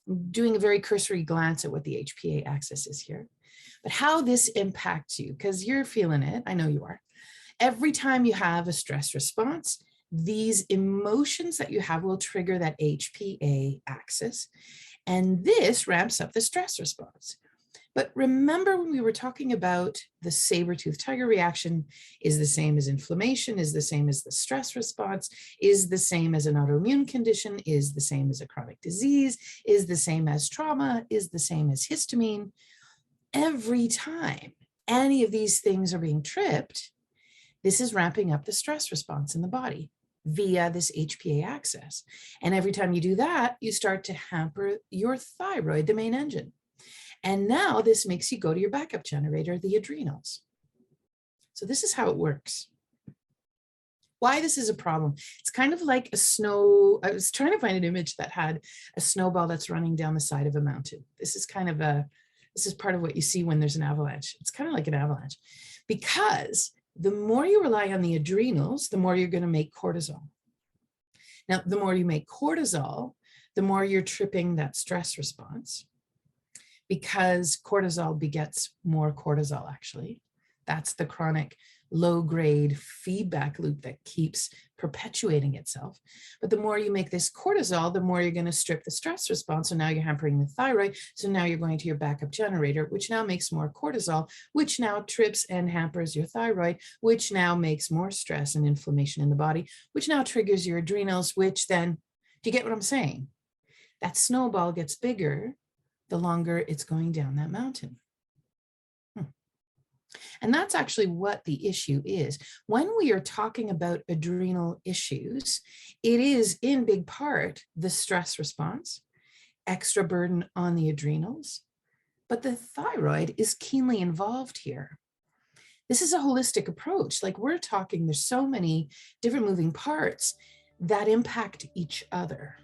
I'm doing a very cursory glance at what the HPA axis is here, but how this impacts you, because you're feeling it, I know you are. Every time you have a stress response, these emotions that you have will trigger that HPA axis, and this ramps up the stress response. But remember when we were talking about the saber-toothed tiger reaction is the same as inflammation, is the same as the stress response, is the same as an autoimmune condition, is the same as a chronic disease, is the same as trauma, is the same as histamine. Every time any of these things are being tripped, this is ramping up the stress response in the body via this HPA axis. And every time you do that, you start to hamper your thyroid, the main engine. And now this makes you go to your backup generator, the adrenals. So this is how it works. Why this is a problem. It's kind of like a snow, I was trying to find an image that had a snowball that's running down the side of a mountain. This is kind of this is part of what you see when there's an avalanche. It's kind of like an avalanche because the more you rely on the adrenals, the more you're going to make cortisol. Now, the more you make cortisol, the more you're tripping that stress response, because cortisol begets more cortisol, actually. That's the chronic low-grade feedback loop that keeps perpetuating itself. But the more you make this cortisol, the more you're going to strip the stress response. So now you're hampering the thyroid. So now you're going to your backup generator, which now makes more cortisol, which now trips and hampers your thyroid, which now makes more stress and inflammation in the body, which now triggers your adrenals, which then, do you get what I'm saying? That snowball gets bigger the longer it's going down that mountain. And that's actually what the issue is. When we are talking about adrenal issues, it is in big part the stress response, extra burden on the adrenals, but the thyroid is keenly involved here. This is a holistic approach. Like we're talking, there's so many different moving parts that impact each other.